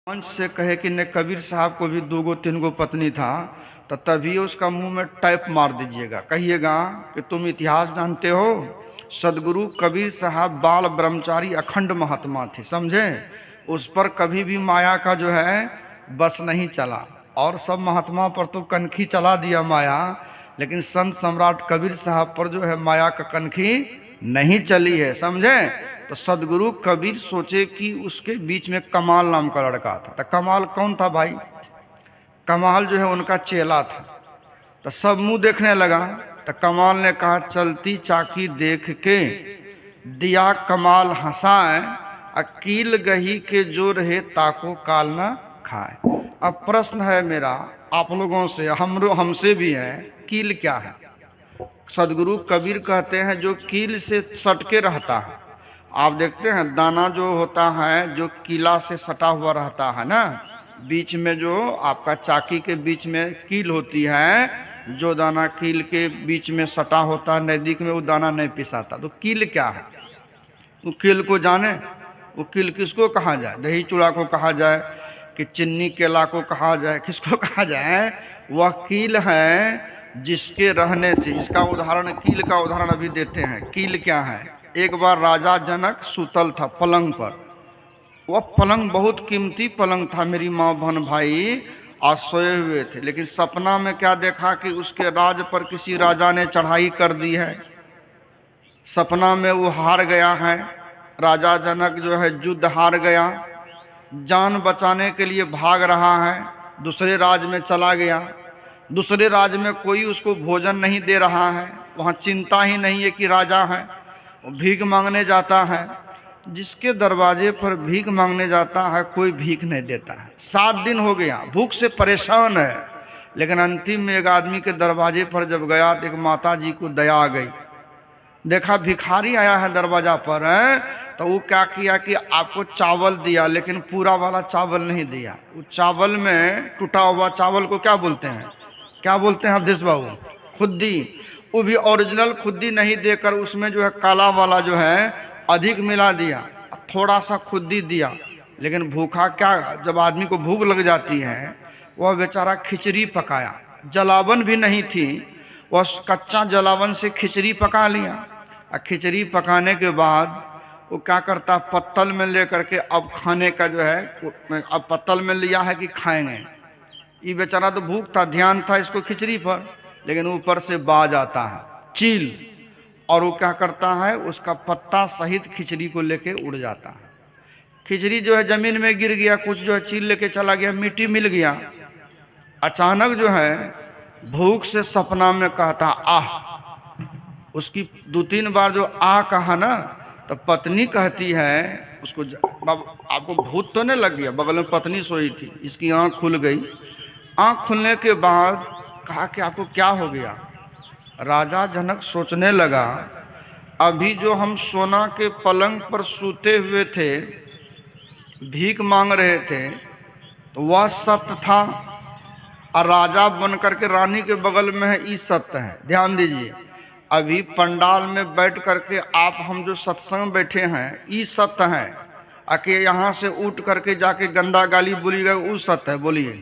मंच से कहे कि ने कबीर साहब को भी 2 गो 3 गो पत्नी था, तो तभी उसका मुंह में टैप मार दीजिएगा, कहिएगा कि तुम इतिहास जानते हो। सदगुरु कबीर साहब बाल ब्रह्मचारी अखंड महात्मा थे, समझे। उस पर कभी भी माया का जो है बस नहीं चला, और सब महात्मा पर तो कनखी चला दिया माया, लेकिन संत सम्राट कबीर साहब पर जो है माया का कनखी नहीं चली है, समझे। तो सदगुरु कबीर सोचे कि उसके बीच में कमाल नाम का लड़का था। तो कमाल कौन था भाई? कमाल जो है उनका चेला था। तो सब मुंह देखने लगा। तो कमाल ने कहा, चलती चाकी देख के दिया कमाल हंसाए, अकील गही के जो रहे ताको काल न खाए। अब प्रश्न है मेरा आप लोगों से, हमसे भी है, कील क्या है? सदगुरु कबीर कहते हैं जो कील से सटके रहता है। आप देखते हैं दाना जो होता है जो कीला से सटा हुआ रहता है ना, बीच में जो आपका चाकी के बीच में कील होती है, जो दाना कील के बीच में सटा होता है नज़दीक में, वो दाना नहीं पिसाता। तो कील क्या है? वो कील को जाने? वो कील किसको कहा जाए? दही चूड़ा को कहा जाए कि चिन्नी केला को कहा जाए, किसको कहा जाए? वह कील है जिसके रहने से, इसका उदाहरण, कील का उदाहरण अभी देते हैं। कील क्या है? एक बार राजा जनक सुतल था पलंग पर। वह पलंग बहुत कीमती पलंग था, मेरी माँ बहन भाई, आज सोए हुए थे, लेकिन सपना में क्या देखा कि उसके राज पर किसी राजा ने चढ़ाई कर दी है। सपना में वो हार गया है, राजा जनक जो है युद्ध हार गया, जान बचाने के लिए भाग रहा है, दूसरे राज्य में चला गया। दूसरे राज्य में कोई उसको भोजन नहीं दे रहा है, वहाँ चिंता ही नहीं है कि राजा है। वो भीख मांगने जाता है, जिसके दरवाजे पर भीख मांगने जाता है कोई भीख नहीं देता है। 7 दिन हो गया, भूख से परेशान है, लेकिन अंतिम में एक आदमी के दरवाजे पर जब गया तो एक माता जी को दया आ गई। देखा भिखारी आया है दरवाजा पर है, तो वो क्या किया कि आपको चावल दिया, लेकिन पूरा वाला चावल नहीं दिया। वो चावल में टूटा हुआ चावल को क्या बोलते हैं? क्या बोलते हैं अवधेश बाबू? खुद्दी। वो भी ओरिजिनल खुद्दी नहीं देकर उसमें जो है काला वाला जो है अधिक मिला दिया, थोड़ा सा खुद्दी दिया। लेकिन भूखा क्या, जब आदमी को भूख लग जाती है, वह बेचारा खिचड़ी पकाया, जलावन भी नहीं थी, वह कच्चा जलावन से खिचड़ी पका लिया। और खिचड़ी पकाने के बाद वो क्या करता, पत्तल में लेकर के अब खाने का जो है, अब पत्तल में लिया है कि खाएंगे। ये बेचारा तो भूख था, ध्यान था इसको खिचड़ी पर, लेकिन ऊपर से बाज आता है चील, और वो क्या करता है, उसका पत्ता सहित खिचड़ी को लेके उड़ जाता है। खिचड़ी जो है जमीन में गिर गया, कुछ जो है चील लेके चला गया, मिट्टी मिल गया। अचानक जो है भूख से सपना में कहता आह। उसकी 2-3 बार जो आ कहा ना, तो पत्नी कहती है उसको, बाबू आपको भूत तो नहीं लग गया? बगल में पत्नी सोई थी, इसकी आंख खुल गई। आंख खुलने के बाद कहा कि आपको क्या हो गया? राजा जनक सोचने लगा, अभी जो हम सोना के पलंग पर सूते हुए थे, भीख मांग रहे थे, तो वह सत्य था, और राजा बन करके रानी के बगल में है, ये सत्य है। ध्यान दीजिए, अभी पंडाल में बैठ करके आप हम जो सत्संग बैठे हैं, ये सत्य है। आके यहाँ से उठ करके जाके गंदा गाली बोलिएगा, वो सत्य है, बोलिए।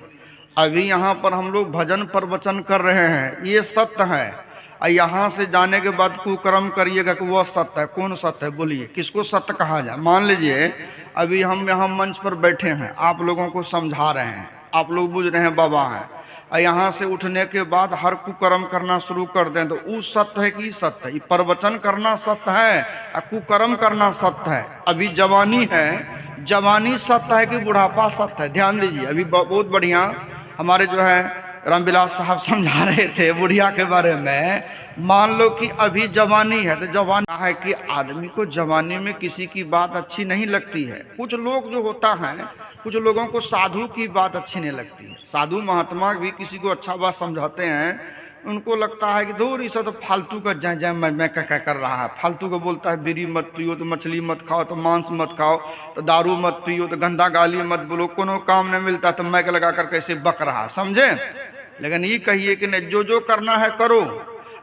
अभी यहाँ पर हम लोग भजन प्रवचन कर रहे हैं, ये सत्य है। और यहाँ से जाने के बाद कुकर्म करिएगा कि वह सत्य है। कौन सत्य है, बोलिए? किसको सत्य कहा जाए? मान लीजिए अभी हम यहाँ मंच पर बैठे हैं, आप लोगों को समझा रहे हैं, आप लोग बुझ रहे हैं बाबा हैं, और यहाँ से उठने के बाद हर कुकर्म करना शुरू कर दें, तो वो सत्य है कि सत्य है? ये प्रवचन करना सत्य है और कुकर्म करना सत्य है? अभी जवानी है, जवानी सत्य है कि बुढ़ापा सत्य है? ध्यान दीजिए, अभी बहुत बढ़िया हमारे जो है रामविलास साहब समझा रहे थे बुढ़िया के बारे में। मान लो कि अभी जवानी है, तो जवानी है कि आदमी को जवानी में किसी की बात अच्छी नहीं लगती है। कुछ लोग जो होता है, कुछ लोगों को साधु की बात अच्छी नहीं लगती है। साधु महात्मा भी किसी को अच्छा बात समझाते हैं, उनको लगता है कि दूर इसे तो फालतू का जय जय मैं क्या कर रहा है, फालतू को बोलता है, बीड़ी मत पियो तो मछली मत खाओ तो मांस मत खाओ तो दारू मत पियो तो गंदा गाली मत बोलो, कोनो काम नहीं मिलता तो मैक लगा कर कैसे बक रहा, समझे। लेकिन ये कहिए कि नहीं, जो जो करना है करो,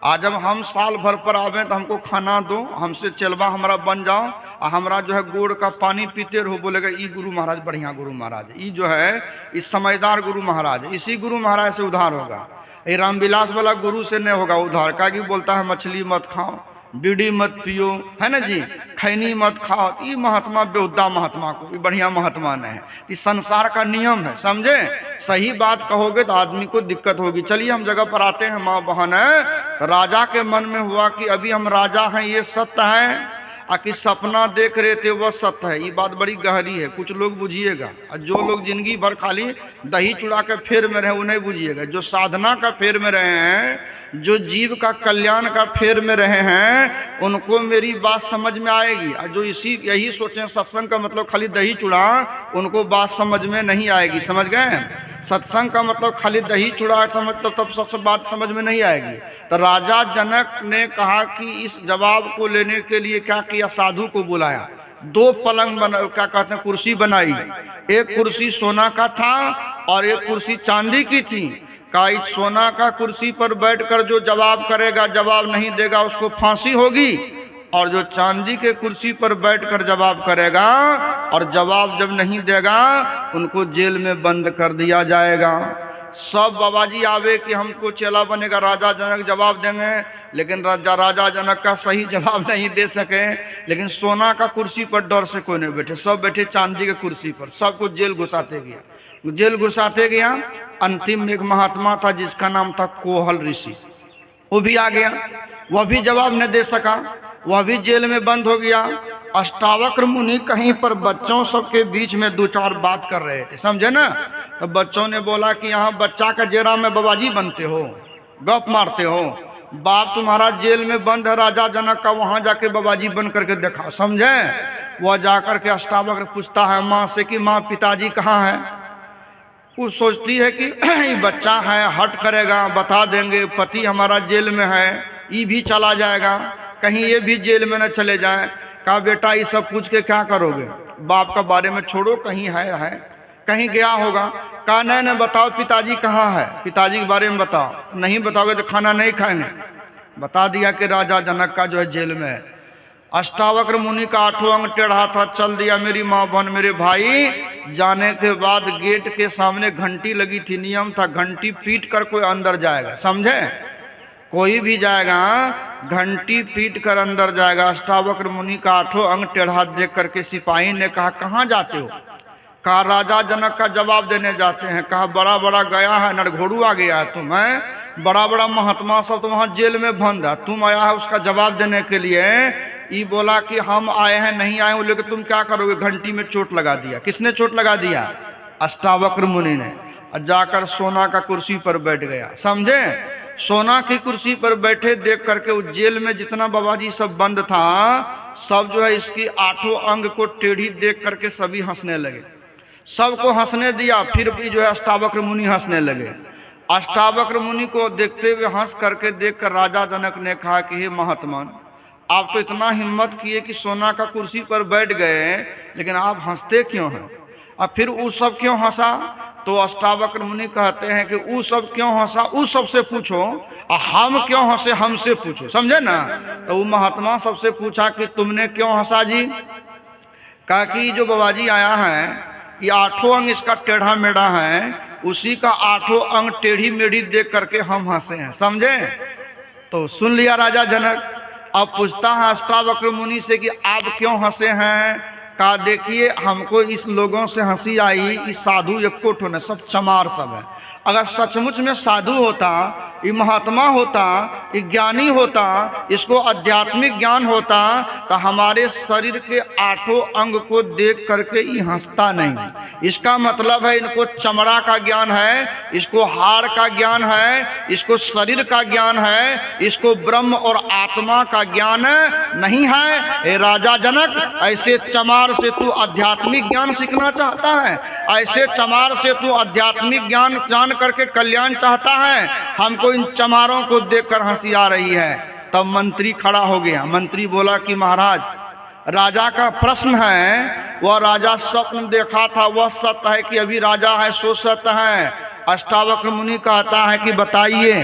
आज जब हम साल भर पर आवे तो हमको खाना दो, हमसे चलवा हमारा बन जाओ, और हमारा जो है गोड़ का पानी पीते रहो, बोलेगा ई गुरु महाराज बढ़िया गुरु महाराज, ई जो है इस समझदार गुरु महाराज, इसी गुरु महाराज से उद्धार होगा। ये रामविलास वाला गुरु से नहीं होगा उद्धार। का कि बोलता है मछली मत खाओ, बीड़ी मत पियो, है ना जी, खैनी मत खाओ। ये महात्मा बेहुदा महात्मा को, ये बढ़िया महात्मा नहीं है, ये संसार का नियम है, समझे। सही बात कहोगे तो आदमी को दिक्कत होगी। चलिए हम जगह पर आते हैं, माँ बहन है, तो राजा के मन में हुआ कि अभी हम राजा हैं ये सत्य है, आ कि सपना देख रहे थे वह सत्य है। ये बात बड़ी गहरी है, कुछ लोग बुझिएगा। और जो लोग जिंदगी भर खाली दही चूड़ा के फेर में रहे वो नहीं बुझिएगा। जो साधना का फेर में रहे हैं, जो जीव का कल्याण का फेर में रहे हैं, उनको मेरी बात समझ में आएगी। और जो यही सोचें सत्संग का मतलब खाली दही चूड़ा, उनको बात समझ में नहीं आएगी। समझ गए, सत्संग का मतलब खाली दही चूड़ा समझ तो तब सबसे बात समझ में नहीं आएगी। तो राजा जनक ने कहा कि इस जवाब को लेने के लिए क्या किया, साधु को बुलाया। दो पलंग बना, क्या कहते हैं, कुर्सी बनाई। एक कुर्सी सोना का था और एक कुर्सी चांदी की थी। का इस सोना का कुर्सी पर बैठकर जो जवाब करेगा, जवाब नहीं देगा उसको फांसी होगी, और जो चांदी के कुर्सी पर बैठकर जवाब करेगा और जवाब जब नहीं देगा उनको जेल में बंद कर दिया जाएगा। सब बाबाजी आवे कि हमको चेला बनेगा, राजा जनक जवाब देंगे, लेकिन राजा जनक का सही जवाब नहीं दे सके। लेकिन सोना का कुर्सी पर डर से कोई नहीं बैठे, सब बैठे चांदी के कुर्सी पर। सबको जेल घुसाते गया, जेल घुसाते गया। अंतिम एक महात्मा था जिसका नाम था कोहल ऋषि, वो भी आ गया, वह भी जवाब नहीं दे सका, वह भी जेल में बंद हो गया। अष्टावक्र मुनि कहीं पर बच्चों सबके बीच में दो चार बात कर रहे थे, समझे ना। तो बच्चों ने बोला कि यहाँ बच्चा का जेरा में बाबाजी बनते हो, गप मारते हो, बाप तुम्हारा जेल में बंद है राजा जनक का, वहां जाके बाबाजी बन करके देखा, समझे। वह जाकर के अष्टावक्र पूछता है माँ से कि माँ पिताजी कहाँ है। वो सोचती है कि बच्चा है, हट करेगा, बता देंगे पति हमारा जेल में है, ये भी चला जाएगा, कहीं ये भी जेल में न चले जाए। कहा बेटा ये सब पूछ के क्या करोगे, बाप का बारे में छोड़ो, कहीं है कहीं गया होगा। कहा नहीं बताओ पिताजी कहाँ है, पिताजी के बारे में बताओ। नहीं बताओगे तो खाना नहीं खाएंगे। बता दिया कि राजा जनक का जो है जेल में है। अष्टावक्र मुनि का आठों अंग टेढ़ा था, चल दिया। मेरी माँ बहन मेरे भाई, जाने के बाद गेट के सामने घंटी लगी थी, नियम था घंटी पीट कर कोई अंदर जाएगा, समझे। कोई भी जाएगा घंटी पीट कर अंदर जाएगा। अष्टावक्र मुनि का आठों अंग टेढ़ा देख करके सिपाही ने कहा कहाँ जाते हो। कहा राजा जनक का जवाब देने जाते हैं। कहा बड़ा बड़ा गया है, नरघोड़ू आ गया है तुम, है बड़ा बड़ा महात्मा सब तो वहाँ जेल में बंद है, तुम आया है उसका जवाब देने के लिए। ये बोला कि हम आए हैं नहीं आए, लेकिन तुम क्या करोगे। घंटी में चोट लगा दिया। किसने चोट लगा दिया, अष्टावक्र मुनि ने। जाकर सोना का कुर्सी पर बैठ गया, समझे। सोना की कुर्सी पर बैठे देख करके उस जेल में जितना बाबाजी सब बंद था, सब जो है इसकी आठों अंग को टेढ़ी देख करके सभी हंसने लगे, सबको हंसने दिया। फिर भी जो है अष्टावक्र मुनि हंसने लगे। अष्टावक्र मुनि को देखते हुए हंस करके देखकर राजा जनक ने कहा कि हे महात्मा, आप तो इतना हिम्मत किए कि सोना का कुर्सी पर बैठ गए, लेकिन आप हंसते क्यों हैं। और फिर वो सब क्यों हंसा। तो अष्टावक्र मुनि कहते हैं कि वो सब क्यों हंसा, उस सबसे पूछो, और हम क्यों हंसे हमसे पूछो, समझे ना। तो वो महात्मा सबसे पूछा कि तुमने क्यों हंसा जी। कहा कि जो बाबाजी आया है ये आठों अंग इसका टेढ़ा मेढ़ा है, उसी का आठों अंग टेढ़ी मेढ़ी देख करके हम हंसे हैं, समझे। तो सुन लिया राजा जनक। अब पूछता है अष्टावक्र मुनि से कि आप क्यों हंसे हैं। कहा देखिए हमको इस लोगों से हंसी आई, इस साधु एको ठो न, सब चमार सब है। अगर सचमुच में साधु होता, ये महात्मा होता, ये ज्ञानी होता, इसको आध्यात्मिक ज्ञान होता, तो हमारे शरीर के आठों अंग को देख करके ये हंसता नहीं। इसका मतलब है इनको चमड़ा का ज्ञान है, इसको हाड़ का ज्ञान है, इसको शरीर का ज्ञान है, इसको ब्रह्म और आत्मा का ज्ञान नहीं है। हे राजा जनक, ऐसे चमार से तू आध्यात्मिक ज्ञान सीखना चाहता है, ऐसे चमार से तू आध्यात्मिक ज्ञान जान करके कल्याण चाहता है। हमको इन चमारों को देखकर हंसी आ रही है। तब मंत्री खड़ा हो गया। मंत्री बोला कि महाराज, राजा का प्रश्न है, वह राजा स्वप्न देखा था वह सत्य है कि अभी राजा है सो सत्य है। अष्टावक्र मुनि कहता है कि बताइए।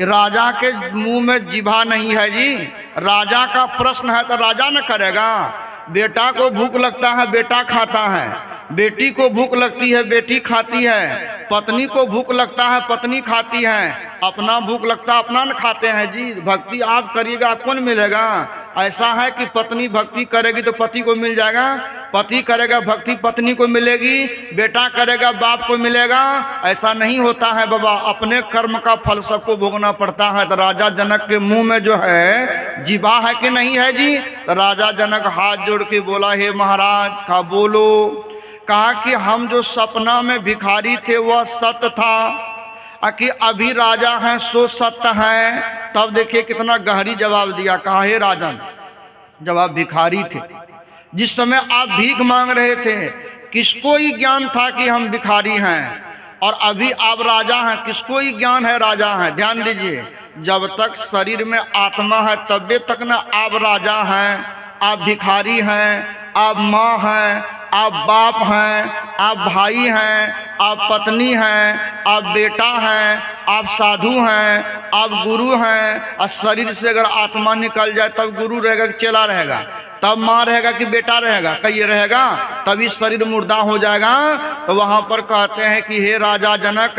राजा के मुंह में जीभा नहीं है जी। राजा का प्रश्न है तो राजा न करेगा। बेटा को भूख लगता है बेटा खाता है, बेटी को भूख लगती है बेटी खाती है, पत्नी को भूख लगता है पत्नी खाती है, अपना भूख लगता है अपना न खाते हैं जी। भक्ति आप करिएगा आपको कौन मिलेगा? ऐसा है कि पत्नी भक्ति करेगी तो पति को मिल जाएगा, पति करेगा भक्ति पत्नी को मिलेगी, बेटा करेगा बाप को मिलेगा। ऐसा नहीं होता है बाबा, अपने कर्म का फल सबको भोगना पड़ता है। तो राजा जनक के मुंह में जो है जीभा है कि नहीं है जी? तो राजा जनक हाथ जोड़ के बोला, हे महाराज का बोलो। कहा कि हम जो सपना में भिखारी थे वह सत्य था कि अभी राजा हैं सो सत्य है? तब देखिए कितना गहरी जवाब दिया। कहा, हे राजन, जब आप भिखारी थे, जिस समय आप भीख मांग रहे थे, किसको ही ज्ञान था कि हम भिखारी हैं? और अभी आप राजा हैं, किसको ही ज्ञान है राजा हैं? ध्यान दीजिए, जब तक शरीर में आत्मा है तब तक ना आप राजा हैं, आप भिखारी हैं, आप माँ हैं, आप बाप हैं, आप भाई हैं, आप पत्नी हैं, आप बेटा हैं, आप साधु हैं, आप गुरु हैं। और शरीर से अगर आत्मा निकल जाए तब गुरु रहेगा कि चेला रहेगा? तब माँ रहेगा कि बेटा रहेगा? कहिए रहेगा, तभी शरीर मुर्दा हो जाएगा। तो वहाँ पर कहते हैं कि हे राजा जनक,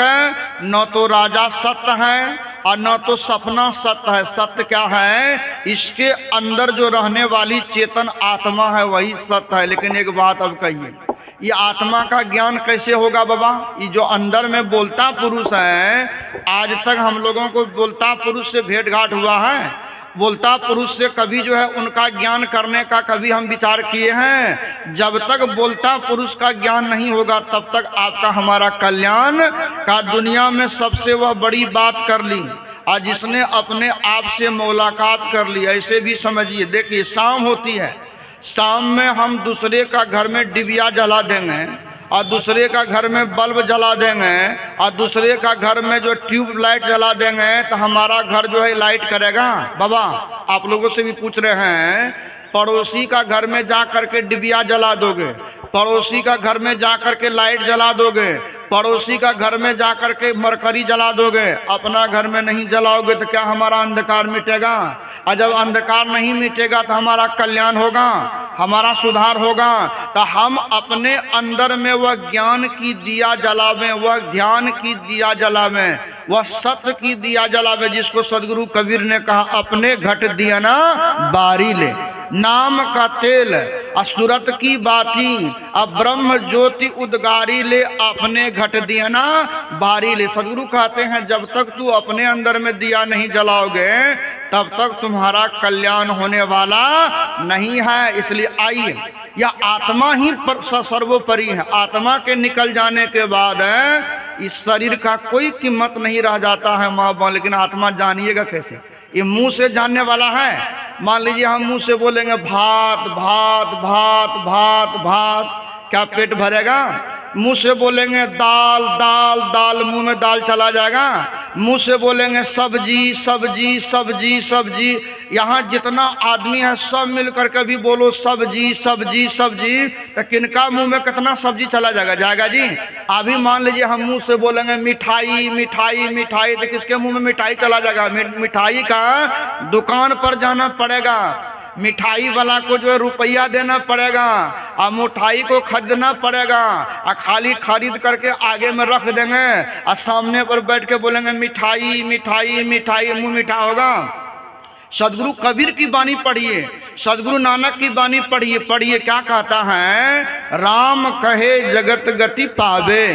न तो राजा सत्य है और न तो सपना सत्य है। सत्य क्या है? इसके अंदर जो रहने वाली चेतन आत्मा है वही सत्य है। लेकिन एक बात अब कहिए, ये आत्मा का ज्ञान कैसे होगा बाबा? ये जो अंदर में बोलता पुरुष है, आज तक हम लोगों को बोलता पुरुष से भेंट घाट हुआ है? बोलता पुरुष से कभी जो है उनका ज्ञान करने का कभी हम विचार किए हैं? जब तक बोलता पुरुष का ज्ञान नहीं होगा तब तक आपका हमारा कल्याण का दुनिया में सबसे वह बड़ी बात कर ली और जिसने अपने आप से मुलाकात कर ली। ऐसे भी समझिए, देखिए शाम होती है, शाम में हम दूसरे का घर में डिबिया जला देंगे और दूसरे का घर में बल्ब जला देंगे और दूसरे का घर में जो ट्यूब लाइट जला देंगे तो हमारा घर जो है लाइट करेगा? बाबा आप लोगों से भी पूछ रहे हैं, पड़ोसी का घर में जा करके डिबिया जला दोगे, पड़ोसी का घर में जा करके लाइट जला दोगे, पड़ोसी का घर में जा करके मरकरी जला दोगे, अपना घर में नहीं जलाओगे तो क्या हमारा अंधकार मिटेगा? और जब अंधकार नहीं मिटेगा तो हमारा कल्याण होगा, हमारा सुधार होगा। तो हम अपने अंदर में वह ज्ञान की दिया जलावें, वह ध्यान की दिया जलावें, वह सत्य की दिया जलावें, जिसको सदगुरु कबीर ने कहा, अपने घट दिया ना बारी ले, नाम का तेल असुरत की बाती, अब ब्रह्म ज्योति उद्गारी ले, अपने घट दिया ना बारी ले। सदगुरु कहते हैं जब तक तू अपने अंदर में दिया नहीं जलाओगे तब तक तुम्हारा कल्याण होने वाला नहीं है। इसलिए आइए, यह आत्मा ही सर्वोपरि है। आत्मा के निकल जाने के बाद इस शरीर का कोई कीमत नहीं रह जाता है माँ बाप। लेकिन आत्मा जानिएगा कैसे? ये मुंह से जानने वाला है। मान लीजिए हम मुंह से बोलेंगे भात भात भात भात भात, क्या पेट भरेगा? मुंह से बोलेंगे दाल दाल दाल, मुंह में दाल चला जाएगा। मुंह से बोलेंगे सब्जी सब्जी सब्जी सब्जी, यहाँ जितना आदमी है सब मिल करके भी बोलो सब्जी सब्जी सब्जी, तो किनका मुंह में कितना सब्जी चला जाएगा? जाएगा जी। अभी मान लीजिए हम मुंह से बोलेंगे मिठाई मिठाई मिठाई, तो किसके मुंह में मिठाई चला जाएगा? मिठाई का दुकान पर जाना पड़ेगा, मिठाई वाला को जो है रुपया देना पड़ेगा और मिठाई को खरीदना पड़ेगा और खाली खरीद करके आगे में रख देंगे और सामने पर बैठ के बोलेंगे मिठाई मिठाई मिठाई, मुंह मीठा होगा? सदगुरु कबीर की वाणी पढ़िए, सदगुरु नानक की वाणी पढ़िए, पढ़िए क्या कहता है? राम कहे जगत गति पावे,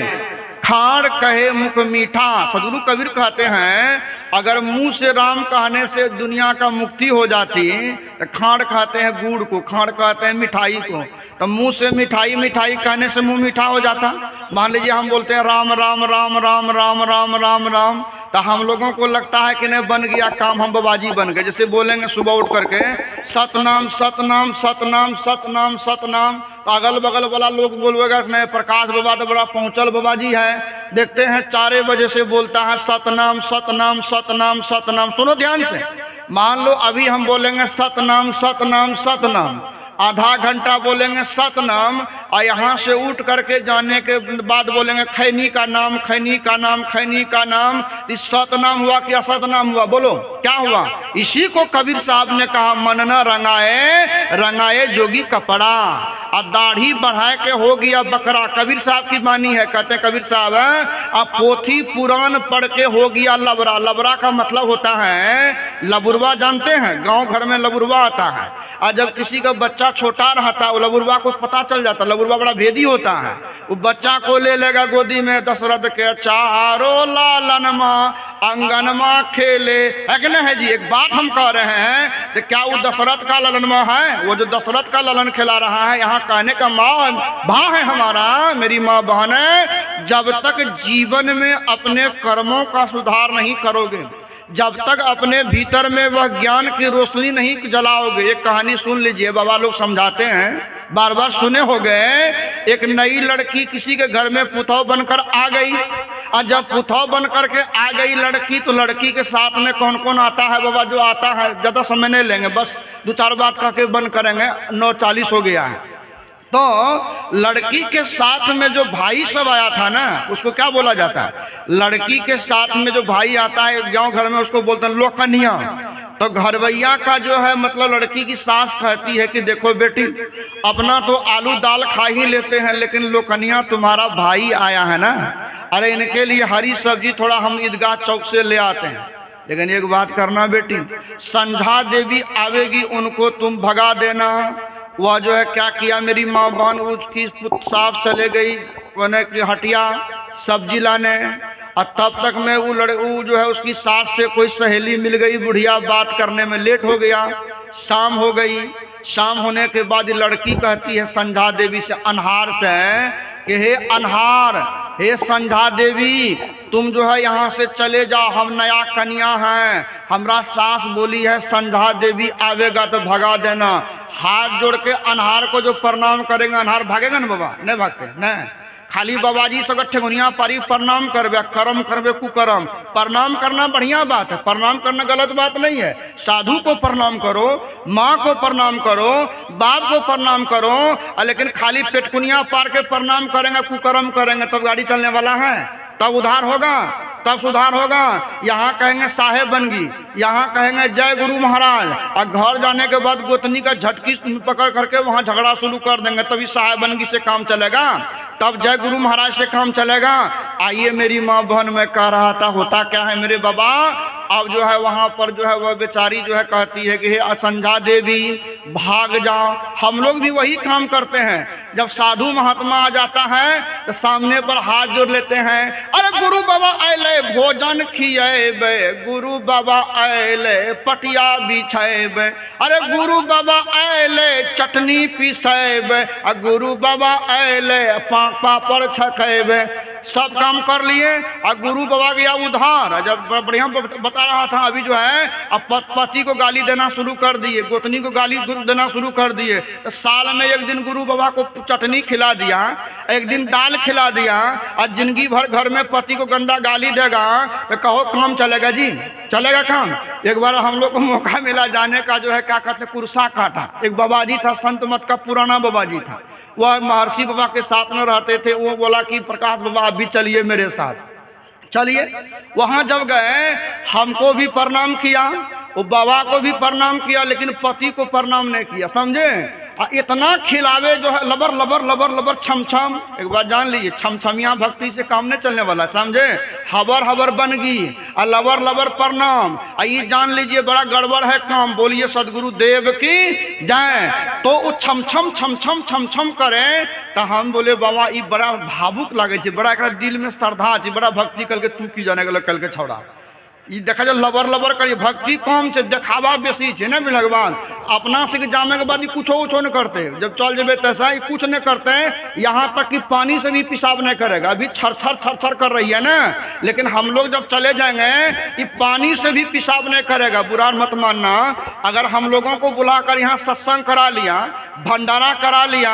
खाड़ कहे मुख मीठा। सदगुरु कबीर कहते हैं अगर मुंह से राम कहने से दुनिया का मुक्ति हो जाती तो खाड़ कहते हैं गुड़ को, खाड़ कहते हैं मिठाई को, तो मुंह से मिठाई मिठाई कहने से मुंह मीठा हो जाता। मान लीजिए हम बोलते हैं राम राम राम राम राम राम राम राम, तो हम लोगों को लगता है कि नहीं बन गया काम, हम बाबाजी बन गए। जैसे बोलेंगे सुबह उठ करके सतनाम सतनाम सतनाम सतनाम सतनाम, तो अगल बगल वाला लोग बोलेगा नहीं प्रकाश बाबा तो बड़ा पहुँचल बाबाजी है। देखते हैं 4 बजे से बोलता है सतनाम सतनाम सतनाम सतनाम। सुनो ध्यान से, मान लो अभी हम बोलेंगे सतनाम सतनाम सतनाम, आधा घंटा बोलेंगे सतनाम, और यहाँ से उठ करके जाने के बाद बोलेंगे खैनी का नाम, खैनी का नाम, खैनी का नाम। इस सतनाम हुआ कि असतनाम हुआ? बोलो क्या हुआ? इसी को कबीर साहब ने कहा मन न रंगाए, रंगाए जोगी कपड़ा। और दाढ़ी बढ़ाए के हो गया बकरा। कबीर साहब की बानी है, कहते हैं कबीर साहब अब पोथी पुराण पढ़ के हो गया लबरा। लबरा का मतलब होता है लबुरवा, जानते हैं गांव घर में लबुरवा आता है। और जब किसी का बच्चा छोटा रहता है वो लबुरवा को पता चल जाता है, लबुरवा बड़ा भेदी होता है। वो बच्चा को ले लेगा गोदी में, दशरथ के चारो लालनमा आंगनमा खेले, है कि नहीं है जी? एक बात हम कह रहे हैं तो क्या वो दशरथ का ललनमा है? वो जो दशरथ का ललन खिला रहा है, यहाँ कहने का माँ भाव है हमारा, मेरी माँ बहन है, जब तक जीवन में अपने कर्मों का सुधार नहीं करोगे, जब तक अपने भीतर में वह ज्ञान की रोशनी नहीं जलाओगे। एक कहानी सुन लीजिए, बाबा लोग समझाते हैं, बार बार सुने हो गए। एक नई लड़की किसी के घर में पुतौ बनकर आ गई, और जब पुतौ बन करके आ गई लड़की, तो लड़की के साथ में कौन कौन आता है बाबा? जो आता है ज़्यादा समय नहीं लेंगे, बस दो चार बात कह के बंद करेंगे, 9:40 हो गया है। तो लड़की के साथ में जो भाई सब आया था ना, उसको क्या बोला जाता है? लड़की के साथ में जो भाई आता है गांव घर में, उसको बोलते हैं लोकनिया। तो घरवैया का जो है मतलब लड़की की सास कहती है कि देखो बेटी, अपना तो आलू दाल खा ही लेते हैं, लेकिन लोकनिया तुम्हारा भाई आया है ना, अरे इनके लिए हरी सब्जी थोड़ा हम ईदगाह चौक से ले आते हैं। लेकिन एक बात करना बेटी, संझा देवी आवेगी, उनको तुम भगा देना। वह जो है क्या किया, मेरी माँ बहन उसकी साफ चले गई वने की हटिया सब्जी लाने, और तब तक में वो जो है उसकी सास से कोई सहेली मिल गई, बुढ़िया बात करने में लेट हो गया, शाम हो गई। शाम होने के बाद लड़की कहती है संझा देवी से, अनहार से, कि हे अनहार, हे संझा देवी, तुम जो है यहाँ से चले जाओ, हम नया कन्या हैं, हमरा सास बोली है संझा देवी आवेगा तो भगा देना। हाथ जोड़ के अनहार को जो प्रणाम करेंगे, अनहार भागेगा ना बाबा? नहीं भागते, नहीं। खाली बाबाजी से ठेगुनिया पारी प्रणाम करबे, कर्म करबे कुकर्म। प्रणाम करना बढ़िया बात है, प्रणाम करना गलत बात नहीं है। साधु को प्रणाम करो, माँ को प्रणाम करो, बाप को प्रणाम करो, लेकिन खाली पेटकुनिया पार के प्रणाम करेंगे, कुकर्म करेंगे, तब गाड़ी चलने वाला है? तब उधार होगा, तब सुधार होगा। यहाँ कहेंगे साहेब बनगी, यहाँ कहेंगे जय गुरु महाराज, और घर जाने के बाद गोतनी का झटकी पकड़ करके वहाँ झगड़ा शुरू कर देंगे, तभी साहेब बनगी से काम चलेगा, तब जय गुरु महाराज से काम चलेगा। आइए मेरी माँ बहन, मैं कह रहा था होता क्या है मेरे बाबा, अब जो है वहाँ पर जो है वह बेचारी जो है कहती है कि हे संझा देवी भाग जाओ। हम लोग भी वही काम करते हैं, जब साधु महात्मा आ जाता है तो सामने पर हाथ जोड़ लेते हैं, अरे गुरु बाबा आए भोजन खिएबे, गुरु बाबा आए पटिया बिछेबे, अरे गुरु बाबा आए चटनी पिसेबे, गुरु बाबा आए पापड़ छकेबे। सब काम कर लिए और गुरु बाबा गया उधार। जब बढ़िया बता रहा था अभी जो है, अब पति को गाली देना शुरू कर दिए, गोतनी को गाली देना शुरू कर दिए। तो साल में एक दिन गुरु बाबा को चटनी खिला दिया, एक दिन दाल खिला दिया, और जिंदगी भर घर में पति को गंदा गाली देगा तो कहो काम चलेगा जी? चलेगा काम? एक बार हम लोग को मौका मिला जाने का, जो है क्या कहते हैं, कुर्सा काटा। एक बाबाजी था, संत मत का पुराना बाबाजी था, वह महर्षि बाबा के साथ में रहते थे। वो बोला कि प्रकाश बाबा आप भी चलिए मेरे साथ, चलिए। वहाँ जब गए हमको भी प्रणाम किया, वो बाबा को भी प्रणाम किया, लेकिन पति को प्रणाम नहीं किया, समझे? इतना खिलावे जो है लबर लबर लबर लबर छमछम। एक बात जान लीजिए, छमछमिया भक्ति से काम नहीं चलने वाला, समझे? हबर हबर बन गई और लबर लबर प्रणाम, ये जान लीजिए बड़ा गड़बड़ है काम। बोलिए सदगुरु देव की जय। तो वो छमछम छमछम छमछम करे तो हम बोले बाबा ये बड़ा भावुक लगे, बड़ा एक दिल में श्रद्धा है, बड़ा भक्ति कल के तू की जाने गल कल के छौड़ा। ये देखा जाए लबर लबर करिए, भक्ति कम से देखावा बेसी है ना भगवान। अपना से जाने के बाद कुछ उछो नहीं करते, जब चल जाए तैसा ही कुछ नहीं करते। यहाँ तक कि पानी से भी पेशाब नहीं करेगा, अभी छर छर छर छर कर रही है ना, लेकिन हम लोग जब चले जाएंगे ये पानी से भी पेशाब नहीं करेगा। बुरा मत मानना, अगर हम लोगों को बुलाकर यहाँ सत्संग करा लिया, भंडारा करा लिया,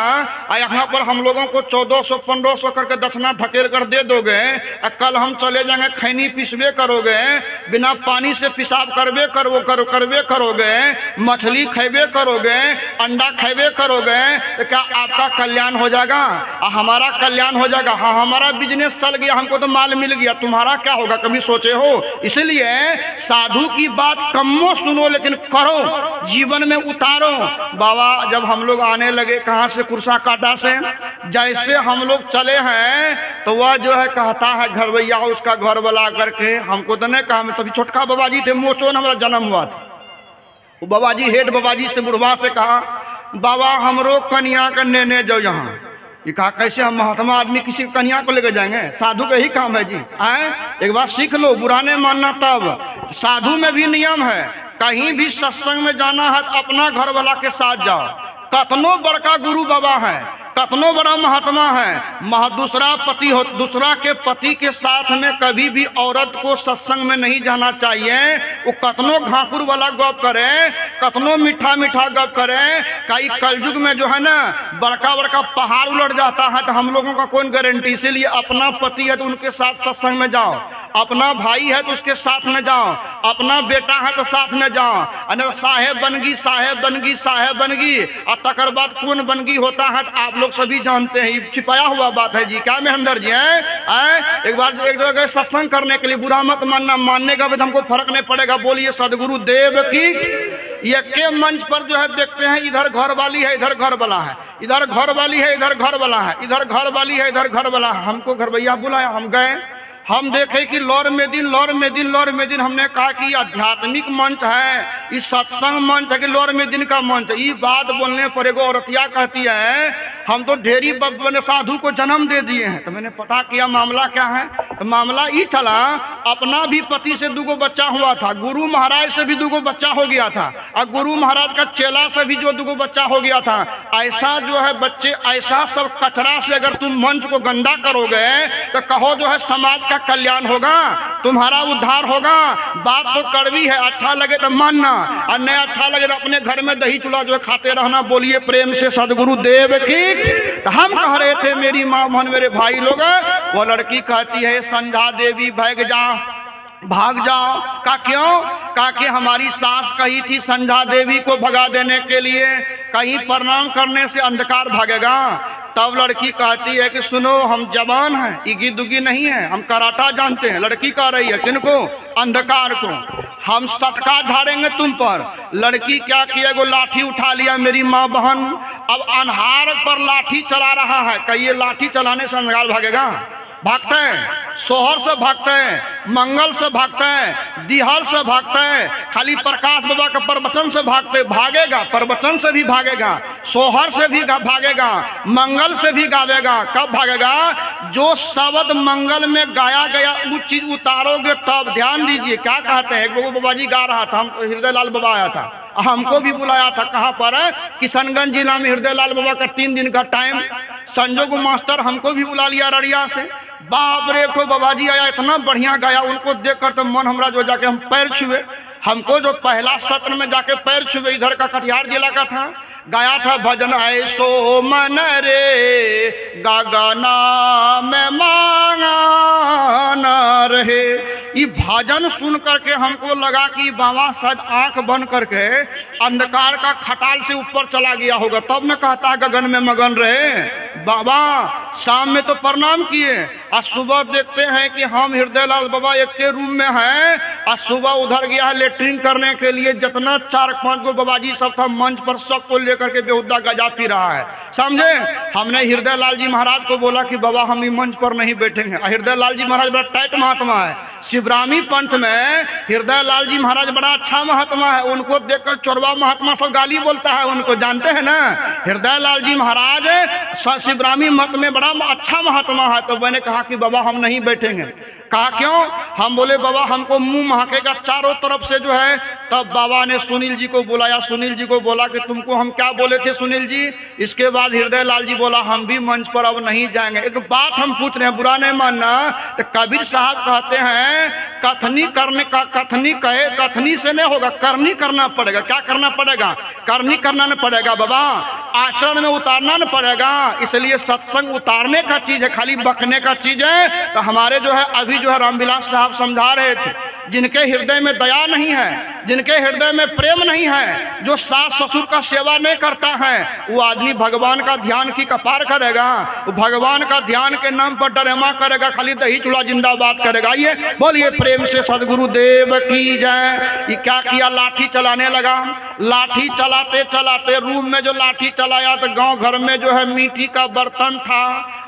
और यहाँ पर हम लोगों को 1400-1500 करके दक्षिणा धकेल कर दे दोगे, और कल हम चले जाएंगे खैनी पिसबे करोगे, बिना पानी से पेशाब करबे करबे करोगे, मछली खेबे करोगे, अंडा खेबे करोगे, तो क्या आपका कल्याण हो जाएगा? हमारा कल्याण हो जाएगा। हाँ, हमारा बिजनेस चल गया, हमको तो माल मिल गया, तुम्हारा क्या होगा, कभी सोचे हो? इसलिए साधु की बात कमो सुनो, लेकिन करो, जीवन में उतारो। बाबा जब हम लोग आने लगे कहाँ से, कुर्सा काटा से, जैसे हम लोग चले हैं तो वह जो है कहता है घर भैया उसका घर वाला करके, हमको तो नहीं कहा, मैं तभी छोटका बाबा जी थे, मोचोन हमारा जन्म हुआ था। वो बाबा जी हेड बाबा जी से बुढ़वा से कहा, बाबा हमरो कन्या का ने जाओ यहाँ। ये कहा कैसे, हम महात्मा आदमी किसी कन्या को लेकर जाएंगे? साधु का ही काम है जी। आए एक बार सीख लो, बुरा नहीं मानना। तब साधु में भी नियम है, कहीं भी सत्संग में जाना है तो अपना घर वाला के साथ जाओ। कतनो बड़का गुरु बाबा है, कतनो बड़ा महात्मा है, दूसरा पति हो, दूसरा के पति के साथ में कभी भी औरत को सत्संग में नहीं जाना चाहिए। वो कतनो घाकुर वाला गप करे, कतनो मीठा मीठा गप करे, कई कलयुग में जो है ना बड़का बड़का पहाड़ उलट जाता है, तो हम लोगों का कौन गारंटी। इसीलिए अपना पति है तो उनके साथ सत्संग में जाओ, अपना भाई है तो उसके साथ में जाओ, अपना बेटा है तो साथ में जाओ। अरे साहेब बनगी, साहेब बनगी, साहेब बनगी, और तकर बाद कौन बनगी होता है तो आप लोग सभी जानते हैं, छिपाया हुआ बात है जी। क्या महेंद्र जी हैं? एक बार एक जगह सत्संग करने के लिए, बुरा मत मानना, मानने का भी हमको फर्क नहीं पड़ेगा। बोलिए सदगुरु देव की। ये के मंच पर जो है देखते हैं, इधर घर वाली है, इधर घर वाला है, इधर घर वाली है, इधर घर वाला है, इधर घर वाली है, इधर घर वाला है। हमको घर भैया बुलाया, हम गए, हम देखे कि लौर में दिन, लौर में दिन, लौर में दिन। हमने कहा कि ये आध्यात्मिक मंच है, ये सत्संग मंच है कि लौर में दिन का मंच है? ये बात बोलने पर एगो औरतिया कहती है हम तो ढेरी साधु को जन्म दे दिए हैं। तो मैंने पता किया मामला क्या है। तो मामला ये चला, अपना भी पति से 2 बच्चा हुआ था, गुरु महाराज से भी 2 बच्चा हो गया था, और गुरु महाराज का चेला से भी जो 2 बच्चा हो गया था। ऐसा जो है बच्चे, ऐसा सब कचरा से अगर तुम मंच को गंदा करोगे तो कहो जो है समाज का कल्याण होगा, तुम्हारा उद्धार होगा। बात तो कड़वी है, अच्छा लगे तो मानना, और नहीं अच्छा लगे तो अपने घर में दही चूल्हा जो है खाते रहना। बोलिए प्रेम से सदगुरु देव की। तो हम कह रहे थे, मेरी माँ बहन मेरे भाई लोग, वो लड़की कहती है संध्या देवी भाग जाओ, भाग जाओ। का क्यों? का कि हमारी सास कही थी संध्या देवी को भगा देने के लिए, कहीं प्रणाम करने से अंधकार भागेगा। तब लड़की कहती है कि सुनो, हम जवान हैं, इगी दुगी नहीं है, हम कराटा जानते हैं। लड़की कह रही है किनको? अंधकार को। हम सटका झाड़ेंगे तुम पर। लड़की क्या किया, एगो लाठी उठा लिया मेरी माँ बहन, अब अन्हार पर लाठी चला रहा है। कहिए लाठी चलाने से अंधकार भागेगा? भागते हैं, सोहर से भागते हैं, मंगल से भागते हैं, दिहल से भागते हैं, खाली प्रकाश बाबा के प्रवचन से भागते। भागेगा, प्रवचन से भी भागेगा, सोहर से भी भागेगा, मंगल से भी गावेगा। कब भागेगा? जो शब्द मंगल में गाया गया वो चीज उतारोगे तब। ध्यान दीजिए क्या कहते हैं। एक बाबा जी गा रहा था, हम हृदय लाल बाबा आया था, हमको भी बुलाया था। कहाँ पर है? किशनगंज जिला में हृदय लाल बाबा का 3 दिन का टाइम। संजोग मास्टर हमको भी बुला लिया रड़िया से। बाप रे, को बाबा जी आया, इतना बढ़िया गाया, उनको देखकर तो मन हमरा जो जाके हम पैर छुए। हमको जो पहला सत्र में जाके पैर छुए, इधर का कटिहार जिला का था, गाया था भजन ऐसो मन रे गगना में मांगा न रहे। ये भजन सुन करके हमको लगा कि बाबा शायद आंख बंद करके अंधकार का खटाल से ऊपर चला गया होगा, तब न कहता है गगन में मगन रहे। बाबा शाम में तो प्रणाम किए, और सुबह देखते हैं कि हम हृदय लाल बाबा एक के रूम में हैं, और सुबह उधर गया है लेटरिन करने के लिए। जितना 4-5 गो बाबाजी सब था मंच पर, सबको लेकर के बेहुदा गजा पी रहा है, समझे। हमने हृदय लाल जी महाराज को बोला कि बाबा हम मंच पर नहीं बैठेंगे। हृदय लाल जी महाराज बड़ा टाइट महात्मा है, शिवरामी पंथ में हृदय लाल जी महाराज बड़ा अच्छा महात्मा है। उनको देखकर चोरवा महात्मा सब गाली बोलता है, उनको जानते हैं ना। हृदय लाल जी महाराज शिवरामी मत में बड़ा अच्छा महात्मा है। तो मैंने कहा कि बाबा हम नहीं बैठेंगे। कहा क्यों? हम बोले बाबा हमको मुंह महकेगा चारों तरफ से जो है। तब बाबा ने सुनील जी को बुलाया, सुनील जी को बोला कि तुमको हम क्या बोले थे सुनील जी। इसके बाद हृदय लाल जी बोला हम भी मंच पर अब नहीं जाएंगे। एक बात हम पूछ रहे हैं, बुरा नहीं मानना। तो कबीर साहब कहते हैं कथनी करने का, कथनी कहे कथनी से नहीं होगा, करनी करना पड़ेगा। क्या करना पड़ेगा? करनी करना नहीं पड़ेगा बाबा, आचरण में उतारना नहीं पड़ेगा। इसलिए सत्संग उतारने का चीज है, खाली बकने का चीज है। तो हमारे जो है अभी जो है रामविलास साहब समझा रहे थे, जिनके हृदय में दया नहीं है, जिनके हृदय में प्रेम नहीं है, जो सास ससुर का सेवा नहीं करता है, वो आदमी भगवान का ध्यान की कपार करेगा, वो भगवान का ध्यान के नाम पर डरमा करेगा, खाली दही चूड़ा जिंदाबाद करेगा। ये बोलिए प्रेम से सदगुरु देव की जय। ये क्या किया, लाठी चलाने लगा। लाठी चलाते चलाते रूम में जो लाठी चलाया तो गांव घर में जो है मिट्टी का बर्तन था,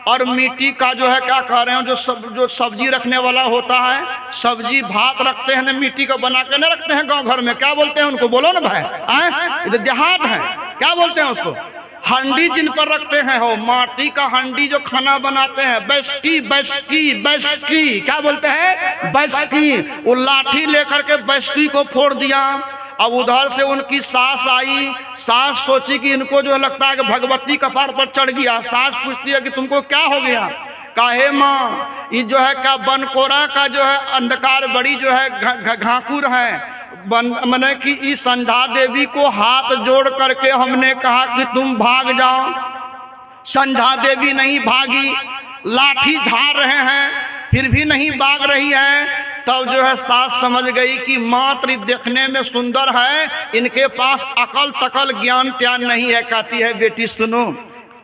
और मिट्टी का जो है क्या कह रहे हैं, जो सब्जी रखने वाला होता है, सब्जी भात रखते हैं ना, मिट्टी का बना के ना रखते हैं गांव घर में, क्या बोलते हैं उनको, बोलो ना भाई, इधर देहात है, क्या बोलते हैं उसको, हंडी जिन पर रखते हैं, हो माटी का हंडी जो खाना बनाते हैं, बैसकी बैसकी बैसकी, क्या बोलते हैं, बैसकी। वो लाठी लेकर के बैसकी को फोड़ दिया। अब उधर से उनकी सास आई। सास सोची कि इनको जो लगता है कि भगवती कपार पर चढ़ गया। सास पूछती है कि तुमको क्या हो गया। काहे माँ, ये जो है क्या बनकोरा का जो है अंधकार बड़ी जो है घाकुर है, मैंने कि इस संध्या देवी को हाथ जोड़ करके हमने कहा कि तुम भाग जाओ। संध्या देवी नहीं भागी, लाठी झाड़ रहे हैं फिर भी नहीं भाग रही है। तब जो है सास समझ गई कि मात्र देखने में सुंदर है, इनके पास अकल तकल ज्ञान त्यान नहीं है। कहती है बेटी सुनो,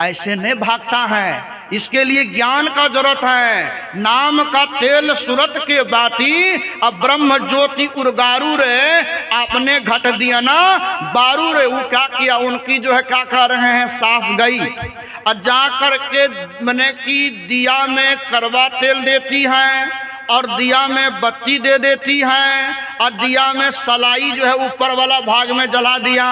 ऐसे नहीं भागता है, इसके लिए ज्ञान का जरूरत है। नाम का तेल सूरत के बाती, अब ब्रह्म ज्योति उर्गारू रे, आपने घट दिया ना बारू रे। वो क्या किया, उनकी जो है क्या कह रहे हैं, सास गई और जा करके मैंने कि दिया में करवा तेल देती है, और दिया में बत्ती दे देती है, और दिया में सलाई जो है ऊपर वाला भाग में जला दिया।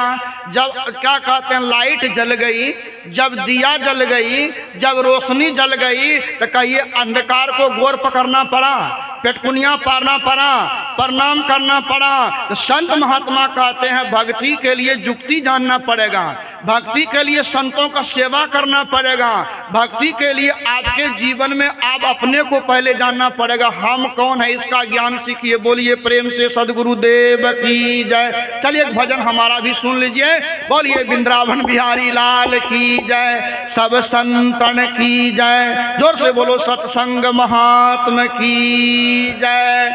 जब क्या कहते हैं लाइट जल गई, जब दिया जल गई, जब रोशनी जल गई, तो कहिए अंधकार को गोर पकड़ना पड़ा, पेटकुनिया पारना पड़ा, प्रणाम करना पड़ा। तो संत महात्मा कहते हैं भक्ति के लिए जुक्ति जानना पड़ेगा, भक्ति के लिए संतों का सेवा करना पड़ेगा, भक्ति के लिए आपके जीवन में आप अपने को पहले जानना पड़ेगा, हम कौन है, इसका ज्ञान सीखिए। बोलिए प्रेम से सदगुरु देव की जय। चलिए एक भजन हमारा भी सुन लीजिए। बोलिए वृंदावन बिहारी लाल की जय, सब संतन की जय। जोर से बोलो सत्संग महात्मा की जय।